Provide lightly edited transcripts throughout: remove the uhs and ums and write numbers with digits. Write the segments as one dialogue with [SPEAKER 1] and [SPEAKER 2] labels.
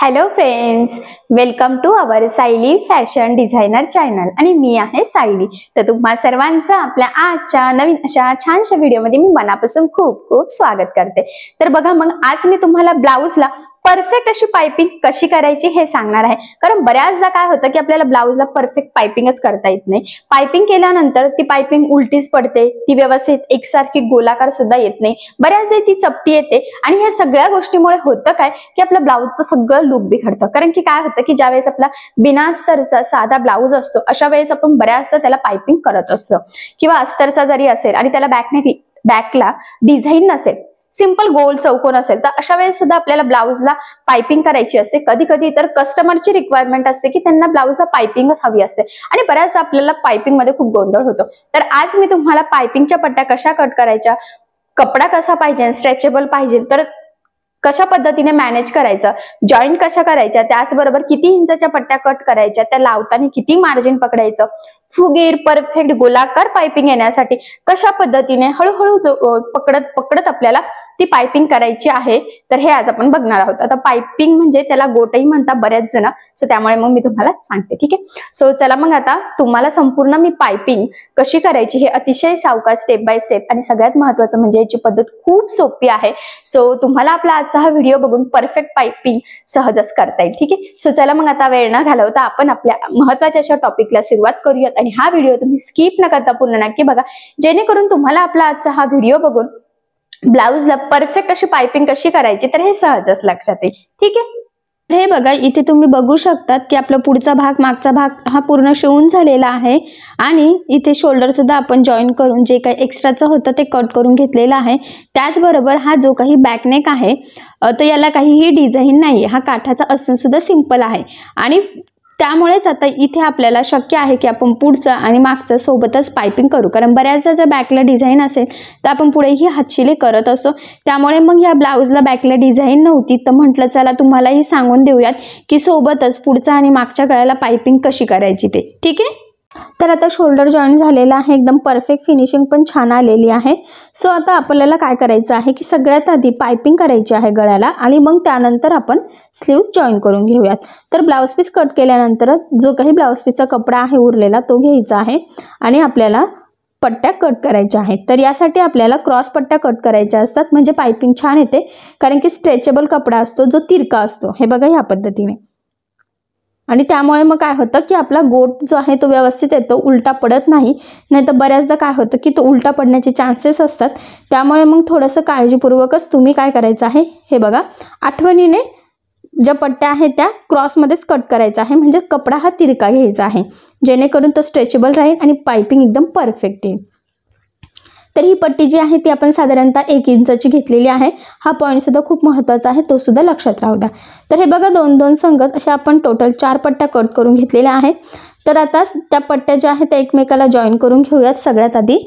[SPEAKER 1] Hello friends, welcome to our Sayali fashion designer channel आणि मी आहे सायली। तर तुम्हा सर्वांचं आपल्या आजच्या नवीन अशा छानशा व्हिडिओमध्ये मी मनापासून खूप खूप स्वागत करते। तर बघा, मग आज मी तुम्हाला ब्लाउजला परफेक्ट अशी पाइपिंग कशी करायची हे सांगणार आहे। कारण बऱ्याचदा काय होतं की आपल्याला ब्लाउजला परफेक्ट पाइपिंगच करता येत नाही। पाइपिंग केल्यानंतर ती पाइपिंग उलटीच पडते, ती व्यवस्थित एकसारखी गोलाकार सुद्धा येत नाही, बऱ्याचदा ती चपटी येते आणि या सगळ्या गोष्टीमुळे होतं काय की आपल्या ब्लाउजचं सगळं लुक बिघडतं। कारण की काय होतं की ज्यावेळेस आपला बिना अस्तरचा साधा ब्लाउज असतो अशा वेळेस आपण बऱ्याचदा त्याला पाइपिंग करत असतो, किंवा अस्तरचा जरी असेल आणि त्याला बॅकला डिझाईन नसेल, सिंपल गोल चौकोन असेल, तर अशा वेळेस सुद्धा आपल्याला ब्लाउजला पाइपिंग करायची असते। कधी कधी तर कस्टमरची रिक्वायरमेंट असते की त्यांना ब्लाउजला पाइपिंगच हवी असते आणि बऱ्याचदा आपल्याला पाइपिंग मध्ये खूप गोंधळ होतो। तर आज मी तुम्हाला पाइपिंगच्या पट्ट्या कशा कट करायच्या, कपडा कसा पाहिजे, स्ट्रेचेबल पाहिजे तर कशा पद्धतीने मॅनेज करायचं, जॉईंट कशा करायच्या, त्याचबरोबर किती इंचाच्या पट्ट्या कट करायच्या, त्या लावताना किती मार्जिन पकडायचं, फुगीर परफेक्ट गोलाकार पाइपिंग येण्यासाठी कशा पद्धतीने हळूहळू पकडत आपल्याला ती पाइपिंग करायची आहे, तर हे आज आपण बघणार आहोत। आता पाइपिंग म्हणजे त्याला गोटही म्हणतात बऱ्याच जण, सो त्यामुळे मग मी तुम्हाला सांगते, ठीक आहे। सो चला मग आता तुम्हाला संपूर्ण मी पाइपिंग कशी करायची हे अतिशय सावकाश स्टेप बाय स्टेप, आणि सगळ्यात महत्त्वाचं म्हणजे याची पद्धत खूप सोपी आहे। सो तुम्हाला आपला आजचा हा व्हिडिओ बघून परफेक्ट पाइपिंग सहजच करता येईल, ठीक आहे। सो चला मग आता वेळ न घालवता आपण आपल्या महत्त्वाच्या अशा टॉपिकला सुरुवात करूयात, आणि हा व्हिडिओ तुम्ही स्किप न करता पूर्ण नक्की बघा, जेणेकरून तुम्हाला आपला आजचा हा व्हिडिओ बघून ब्लाउजला परफेक्ट अशी पाइपिंग कशी करायची तर हे सहजच लक्षात येईल, ठीक आहे।
[SPEAKER 2] हे बघा, इथे तुम्ही बघू शकतात की आपला पुढचा भाग मागचा भाग हा पूर्ण शिवून झालेला आहे, आणि इथे शोल्डर सुद्धा आपण जॉईन करून जे काही एक्स्ट्राचं होतं ते कट करून घेतलेलं आहे। त्याचबरोबर हा जो काही बॅकनेक आहे तर याला काहीही डिझाईन नाही, हा काठाचा असून सुद्धा सिंपल आहे, आणि त्यामुळेच आता इथे आपल्याला शक्य आहे की आपण पुढचं आणि मागचं सोबतच पाइपिंग करू। कारण बऱ्याचदा जर बॅकला डिझाईन असेल तर आपण पुढेही हातशिले करत असतो, त्यामुळे मग या ब्लाउजला बॅकला डिझाईन नव्हती तर म्हटलं चला तुम्हालाही सांगून देऊयात की सोबतच पुढचा आणि मागच्या गळ्याला पाइपिंग कशी करायची ते, ठीक आहे। तर आता शोल्डर जॉईन झालेला आहे, एकदम परफेक्ट फिनिशिंग पण छान आलेली आहे। सो आता आपल्याला काय करायचं आहे की सगळ्यात आधी पाइपिंग करायची आहे गळ्याला, आणि मग त्यानंतर आपण स्लीव्ह जॉईन करून घेऊयात। तर ब्लाउज पीस कट केल्यानंतर जो काही ब्लाउज पीसचा कपडा आहे उरलेला तो घ्यायचा आहे, आणि आपल्याला पट्ट्या कट करायच्या आहेत। तर यासाठी आपल्याला क्रॉस पट्ट्या कट करायच्या असतात, म्हणजे पाइपिंग छान येते, कारण की स्ट्रेचेबल कपडा असतो जो तिरका असतो, हे बघा ह्या पद्धतीने, आणि त्यामुळे मग काय होतं की आपला गोट जो आहे तो व्यवस्थित येतो, उलटा पडत नाही। नाही तर बऱ्याचदा काय होतं की तो उलटा पडण्याचे चान्सेस असतात, त्यामुळे मग थोडंसं काळजीपूर्वकच तुम्ही काय करायचं आहे, हे बघा आठवणीने ज्या पट्ट्या आहेत त्या क्रॉसमध्येच कट करायचा आहे, म्हणजे कपडा हा तिरका घ्यायचा आहे, जेणेकरून तो स्ट्रेचेबल राहील आणि पाइपिंग एकदम परफेक्ट येईल। तर ही पट्टी जी आहे ती आपण साधारणतः 1 इंचाची घेतलेली आहे। हा पॉईंट सुद्धा खूप महत्त्वाचा आहे, तो सुद्धा लक्षात राहू द्या। तर हे बघा, 2-2 संगच अशा आपण टोटल 4 पट्ट्या कट करून घेतलेल्या आहेत। तर आता त्या पट्ट्या ज्या आहेत त्या एकमेकाला जॉईन करून घेऊयात सगळ्यात आधी।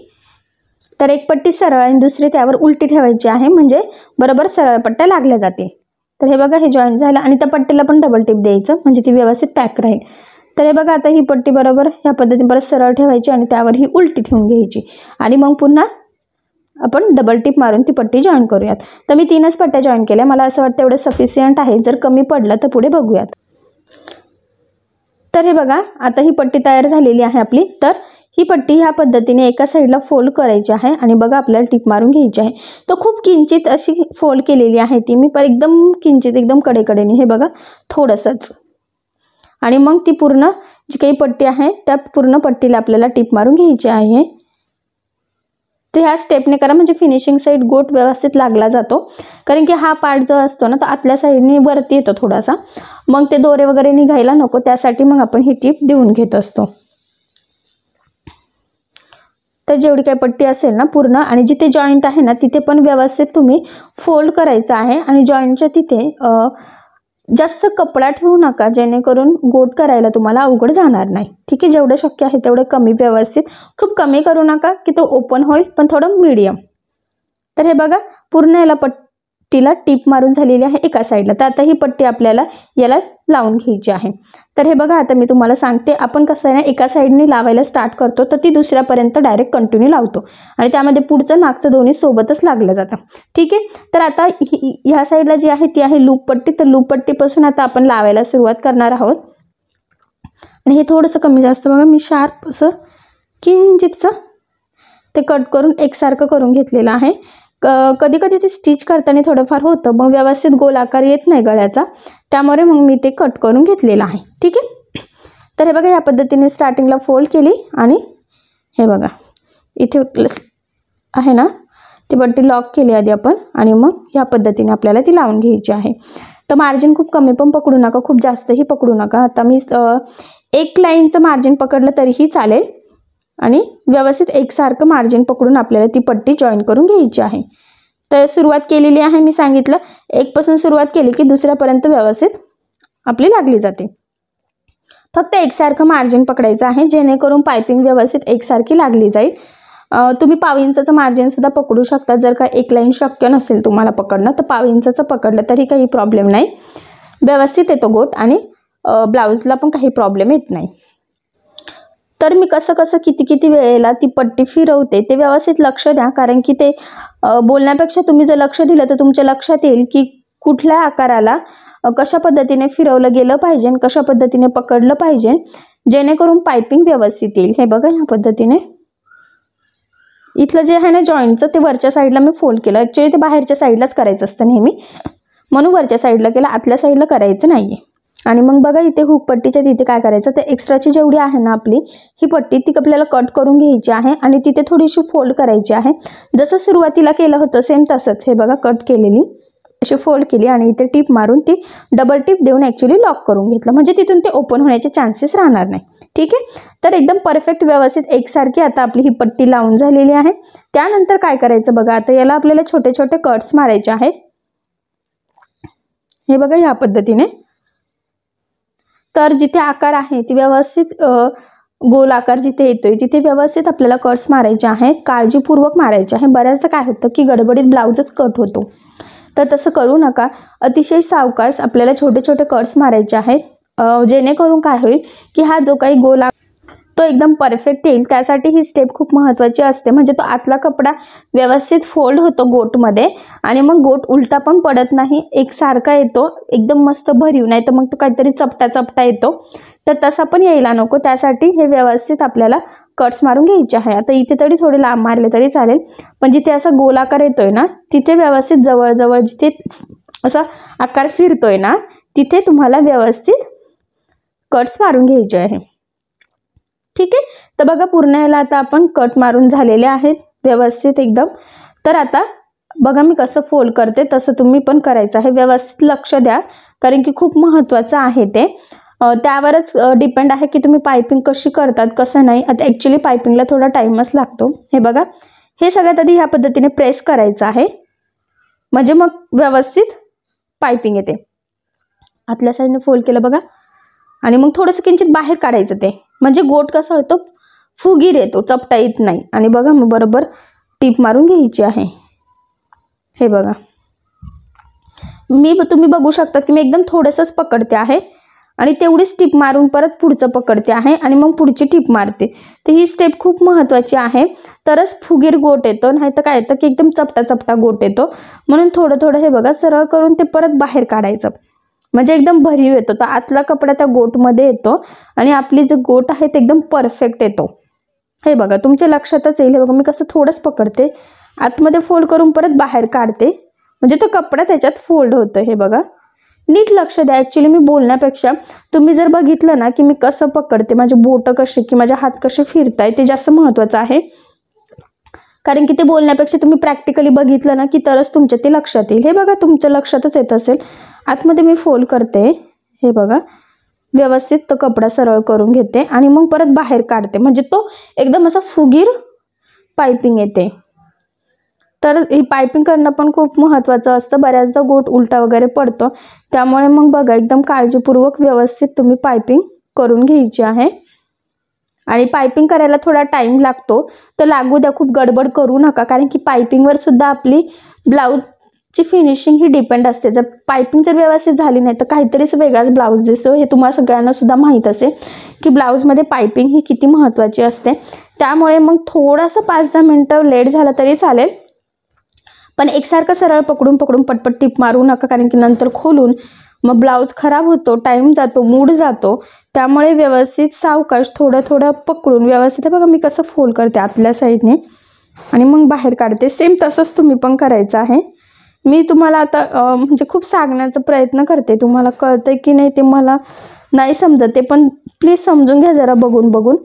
[SPEAKER 2] तर एक पट्टी सरळ आणि दुसरी त्यावर उलटी ठेवायची आहे, म्हणजे बरोबर सरळ पट्ट्या लागल्या जातील। तर हे बघा, हे जॉईन झालं, आणि त्या पट्टीला पण डबल टिप द्यायचं म्हणजे ती व्यवस्थित पॅक राहील। तर हे बघा, आता ही पट्टी बरोबर ह्या पद्धतीने परत सरळ ठेवायची आणि त्यावर ही उलटी ठेवून घ्यायची, आणि मग पुन्हा आपण डबल टिप मारून ती पट्टी जॉईन करूयात। तर मी 3च पट्ट्या जॉईन केल्या, मला असं वाटतं एवढं सफिशियंट आहे, जर कमी पडलं तर पुढे बघूयात। तर हे बघा, आता ही पट्टी तयार झालेली आहे आपली। तर ही पट्टी ह्या पद्धतीने एका साईडला फोल्ड करायची आहे, आणि बघा आपल्याला टिप मारून घ्यायची आहे। तर खूप किंचित अशी फोल्ड केलेली आहे ती मी, पण एकदम किंचित, एकदम कडेकडेने, हे बघा थोडंसंच, आणि मग ती पूर्ण जी काही पट्टी आहे त्या पूर्ण पट्टीला आपल्याला टिप मारून घ्यायची आहे। तर ह्या स्टेपने करा, म्हणजे फिनिशिंग साईड गोट व्यवस्थित लागला जातो, कारण की हा पार्ट जो असतो ना तो आतल्या साईडने वरती येतो थोडासा, मग ते दोरे वगैरे निघायला नको, त्यासाठी मग आपण ही टिप देऊन घेत असतो। तर जेवढी काही पट्टी असेल ना पूर्ण, आणि जिथे जॉईंट आहे ना तिथे पण व्यवस्थित तुम्ही फोल्ड करायचं आहे, आणि जॉईंटच्या तिथे जास्त कपडा ठेवू नका, जेणेकरून गोट करायला तुम्हाला अवघड जाणार नाही, ठीक आहे। जेवढं शक्य आहे तेवढं कमी, व्यवस्थित, खूप कमी करू नका की तो ओपन होईल, पण थोडं मीडियम। तर हे बघा, पूर्ण याला पट्टीला टीप मारून झालेली आहे एका साईडला. तर आता ही पट्टी आपल्याला याला लावून घ्यायची आहे. तर हे बघा, आता मी तुम्हाला सांगते, आपण कसं आहे ना, एका साईडने लावायला स्टार्ट करतो तर ती दुसऱ्यापर्यंत डायरेक्ट कंटिन्यू लावतो आणि त्यामध्ये पुढचं मागचं दोन्ही सोबतच लागलं जातं. ठीक आहे. तर आता ह्या साईडला जी आहे ती आहे लूप पट्टी. तर लूप पट्टीपासून आता आपण लावायला सुरुवात करणार आहोत. आणि हे थोडंसं कमी जास्त बघा, मी शार्प असं किंचितचं ते कट करून एकसारखं करून घेतलेलं आहे. कधी कधी ते स्टिच करताना थोडंफार होतं, मग व्यवस्थित गोल आकार येत नाही गळ्याचा, त्यामुळे मग मी ते कट करून घेतलेलं आहे. ठीक आहे. तर हे बघा, या पद्धतीने स्टार्टिंगला फोल्ड केली आणि हे बघा इथे आहे ना ती पट्टी लॉक केली आधी आपण आणि मग ह्या पद्धतीने आपल्याला ती लावून घ्यायची आहे. तर मार्जिन खूप कमी पण पकडू नका, खूप जास्तही पकडू नका. आता मी एक लाईनचं मार्जिन पकडलं तरीही चालेल आणि व्यवस्थित एकसारखं मार्जिन पकडून आपल्याला ती पट्टी जॉईन करून घ्यायची आहे. तर सुरुवात केलेली आहे, मी सांगितलं एकपासून सुरुवात केली की दुसऱ्यापर्यंत व्यवस्थित आपली लागली जाते. फक्त एकसारखं मार्जिन पकडायचं आहे जेणेकरून पायपिंग व्यवस्थित एकसारखी लागली जाईल. तुम्ही पाव इंचाचं मार्जिन सुद्धा पकडू शकता. जर का एक लाईन शक्य नसेल तुम्हाला पकडणं तर पाव इंचाचं पकडलं तरी काही प्रॉब्लेम नाही, व्यवस्थित येतो गोट आणि ब्लाऊजला पण काही प्रॉब्लेम येत नाही. तर मी कसं कसं किती वेळेला ती पट्टी फिरवते ते व्यवस्थित लक्ष द्या, कारण की ते बोलण्यापेक्षा तुम्ही जर लक्ष दिलं तर तुमच्या लक्षात येईल की कुठल्या आकाराला कशा पद्धतीने फिरवलं गेलं पाहिजे, कशा पद्धतीने पकडलं पाहिजे, जेणेकरून पायपिंग व्यवस्थित येईल. हे बघा, ह्या पद्धतीने इथलं जे आहे ना जॉईंटचं ते वरच्या साईडला मी फोल्ड केलं. ॲक्च्युली ते बाहेरच्या साईडलाच करायचं असतं नेहमी, म्हणून वरच्या साईडला केलं, आतल्या साईडला करायचं नाही आहे. आणि मग बघा इथे हुक पट्टीच्या तिथे काय करायचं, ते एक्स्ट्राची जेवढी आहे ना आपली ही पट्टी ती आपल्याला कट करून घ्यायची आहे आणि तिथे थोडीशी फोल्ड करायची आहे. जसं सुरुवातीला केलं होतं सेम तसंच. हे बघा, कट केलेली अशी फोल्ड केली आणि इथे टीप मारून ती डबल टीप देऊन ॲक्च्युली लॉक करून घेतलं, म्हणजे तिथून ते ओपन होण्याचे चान्सेस राहणार नाही. ठीक आहे. तर एकदम परफेक्ट व्यवस्थित एकसारखी आता आपली ही पट्टी लावून झालेली आहे. त्यानंतर काय करायचं बघा, आता याला आपल्याला छोटे छोटे कट्स मारायचे आहेत. हे बघा, ह्या पद्धतीने. तर जिथे आकार आहे ती व्यवस्थित गोल आकार जिथे येतोय तिथे व्यवस्थित आपल्याला कट्स मारायचे आहेत, काळजीपूर्वक मारायचे आहे. बऱ्याचदा काय होतं की गडबडीत ब्लाऊजच कट होतो, तर तसं करू नका. अतिशय सावकाश आपल्याला छोटे छोटे कट्स मारायचे आहेत, जेणेकरून काय होईल की हा जो काही गोल तो एकदम परफेक्ट येईल. त्यासाठी ही स्टेप खूप महत्त्वाची असते, म्हणजे तो आतला कपडा व्यवस्थित फोल्ड होतो गोटमध्ये आणि मग गोट उलटा पण पडत नाही, एकसारखा येतो, एकदम मस्त भरीव. नाही तर मग तो काहीतरी चपटा येतो, तर तसा पण यायला नको. त्यासाठी हे व्यवस्थित आपल्याला कट्स मारून घ्यायचे आहे. आता इथे तरी थोडे लांब मारले तरी चालेल, पण जिथे असा गोलाकार येतोय ना तिथे व्यवस्थित जवळजवळ जिथे असा आकार फिरतोय ना तिथे तुम्हाला व्यवस्थित कट्स मारून घ्यायचे आहे. ठीक आहे. तर बघा, पूर्ण याला आता आपण कट मारून झालेले आहेत व्यवस्थित एकदम. तर आता बघा मी कसं फोल्ड करते तसं तुम्ही पण करायचं आहे. व्यवस्थित लक्ष द्या, कारण की खूप महत्त्वाचं आहे ते. त्यावरच डिपेंड आहे की तुम्ही पायपिंग कशी करतात कसं नाही. आता ॲक्च्युली पायपिंगला थोडा टाईमच लागतो. हे बघा, हे सगळ्यात आधी ह्या पद्धतीने प्रेस करायचं आहे, म्हणजे मग व्यवस्थित पायपिंग येते. आतल्या साईडने फोल्ड केलं बघा आणि मग थोडंसं किंचित बाहेर काढायचं ते, म्हणजे गोट कसा होतो फुगीर येतो, चपटा येत नाही. आणि बघा मग बरोबर टीप मारून घ्यायची आहे. हे बघा, तुम्ही बघू शकता की मी एकदम थोडंसंच पकडते आहे आणि तेवढीच टीप मारून परत पुढचं पकडते आहे आणि मग पुढची टीप मारते. तर ही स्टेप खूप महत्त्वाची आहे, तरच फुगीर गोट येतो, नाही तर काय येतं की एकदम चपटा गोट येतो. म्हणून थोडं थोडं हे बघा सरळ करून ते परत बाहेर काढायचं, म्हणजे एकदम भरीव येतो. तर आतला कपडा त्या गोटमध्ये येतो आणि आपली जे गोट आहे ते एकदम परफेक्ट येतो. हे बघा, तुमच्या लक्षातच येईल. हे बघा, मी कसं थोडंच पकडते, आतमध्ये फोल्ड करून परत बाहेर काढते, म्हणजे तो कपडा त्याच्यात फोल्ड होतो. हे बघा, नीट लक्ष द्या. ॲक्च्युली मी बोलण्यापेक्षा तुम्ही जर बघितलं ना की मी कसं पकडते, माझे बोटं कसे की माझे हात कसे फिरताय ते जास्त महत्त्वाचं आहे. कारण की ते बोलण्यापेक्षा तुम्ही प्रॅक्टिकली बघितलं ना की तरच तुमच्या ते लक्षात येईल. हे बघा, तुमच्या लक्षातच येत असेल. आतमध्ये मी फोल्ड करते, हे बघा, व्यवस्थित तो कपडा सरळ करून घेते आणि मग परत बाहेर काढते, म्हणजे तो एकदम असा फुगीर पायपिंग येते. तर ही पायपिंग करणं पण खूप महत्त्वाचं असतं. बऱ्याचदा गोट उलटा वगैरे पडतो, त्यामुळे मग बघा एकदम काळजीपूर्वक व्यवस्थित तुम्ही पायपिंग करून घ्यायची आहे. आणि पायपिंग करायला थोडा टाईम लागतो, तर लागू द्या, खूप गडबड करू नका, कारण की पायपिंगवर सुद्धा आपली ब्लाऊज ची फिनिशिंग ही डिपेंड असते. जर पायपिंग जर व्यवस्थित झाली नाही तर काहीतरीच वेगळाच ब्लाऊज दिसतो. हे तुम्हाला सगळ्यांना सुद्धा माहीत असेल की ब्लाऊजमध्ये पायपिंग ही किती महत्त्वाची असते. त्यामुळे मग थोडंसं 5-10 मिनटं लेट झालं तरी चालेल, पण एकसारखं सरळ पकडून पटपट टिप मारू नका, कारण की नंतर खोलून मग ब्लाऊज खराब होतो, टाईम जातो, मूड जातो. त्यामुळे व्यवस्थित सावकाश थोडं पकडून व्यवस्थित, बघा मी कसं फोल्ड करते आतल्या साईडने आणि मग बाहेर काढते. सेम तसंच तुम्ही पण करायचं आहे. मी तुम्हाला आता म्हणजे खूप सांगण्याचा प्रयत्न करते, तुम्हाला कळतंय की नाही ते मला नाही समजत ते, पण प्लीज समजून घ्या जरा बघून.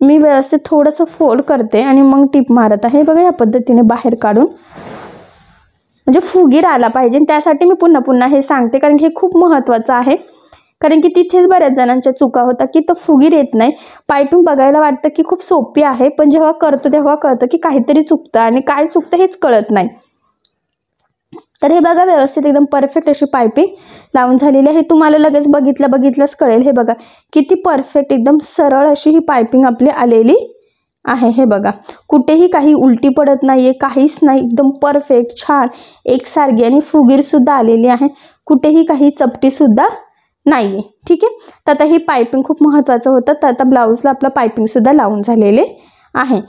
[SPEAKER 2] मी व्यवस्थित थोडंसं फोल्ड करते आणि मग टिप मारत आहे. बघा या पद्धतीने बाहेर काढून, म्हणजे फुगीर आला पाहिजे. त्यासाठी मी पुन्हा हे सांगते, कारण की हे खूप महत्त्वाचं आहे. कारण की तिथेच बऱ्याच जणांच्या चुका होतात की तो फुगीर येत नाही. पायपिंग बघायला वाटतं की खूप सोपी आहे, पण जेव्हा करतो तेव्हा कळतं की काहीतरी चुकतं आणि काय चुकतं हेच कळत नाही. तर हे बघा व्यवस्थित एकदम परफेक्ट अशी पायपिंग लावून झालेली आहे. तुम्हाला लगेच बघितलंच कळेल. हे बघा किती परफेक्ट एकदम सरळ अशी ही पायपिंग आपली आलेली आहे. हे बघा कुठेही काही उलटी पडत नाहीये, काहीच नाही, एकदम परफेक्ट छान एकसारखी आणि फुगीरसुद्धा आलेली आहे. कुठेही काही चपटीसुद्धा नाही आहे. ठीक आहे. तर आता ही पायपिंग खूप महत्त्वाचं होतं. तर आता ब्लाऊजला आपलं पायपिंगसुद्धा लावून झालेले आहे.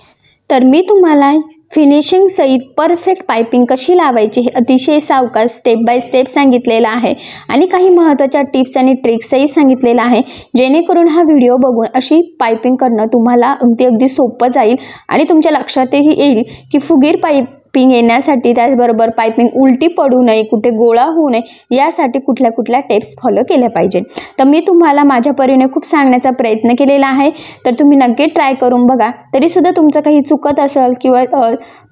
[SPEAKER 2] तर मी तुम्हाला फिनिशिंग सहित परफेक्ट पायपिंग कशी लावायची हे अतिशय सावकाश स्टेप बाय स्टेप सांगितलेलं आहे आणि काही महत्त्वाच्या टिप्स आणि ट्रिक्सही सांगितलेलं आहे, जेणेकरून हा व्हिडिओ बघून अशी पायपिंग करणं तुम्हाला अगदी सोपं जाईल आणि तुमच्या लक्षातही येईल की फुगीर पायपिंग येण्यासाठी, त्याचबरोबर पायपिंग उलटी पडू नये, कुठे गोळा होऊ नये, यासाठी कुठल्या टिप्स फॉलो केल्या पाहिजे. तर मी तुम्हाला माझ्या परीने खूप सांगण्याचा प्रयत्न केलेला आहे. तर तुम्ही नक्की ट्राय करून बघा. तरीसुद्धा तुमचं काही चुकत असेल किंवा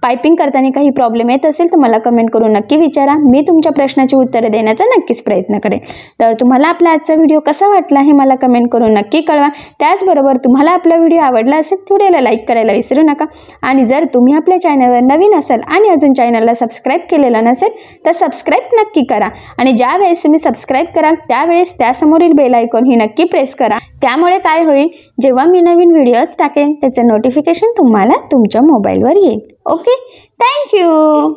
[SPEAKER 2] पायपिंग करताना काही प्रॉब्लेम येत असेल तर मला कमेंट करून नक्की विचारा. मी तुमच्या प्रश्नाची उत्तरं देण्याचा नक्कीच प्रयत्न करेन. तर तुम्हाला आपला आजचा व्हिडिओ कसा वाटला हे मला कमेंट करून नक्की कळवा. त्याचबरोबर तुम्हाला आपला व्हिडिओ आवडला असेल तर व्हिडिओला लाईक करायला विसरू नका. आणि जर तुम्ही आपल्या चॅनलवर नवीन असाल आणि अजून चॅनलला सबस्क्राईब केलेलं नसेल तर सबस्क्राईब नक्की करा. आणि ज्या वेळेस तुम्ही सबस्क्राईब कराल त्यावेळेस त्यासमोरील बेल आयकॉन ही नक्की प्रेस करा. त्यामुळे काय होईल, जेव्हा मी नवीन व्हिडिओज टाकेन त्याचं नोटिफिकेशन तुम्हाला तुमच्या मोबाईलवर येईल. Okay, thank you.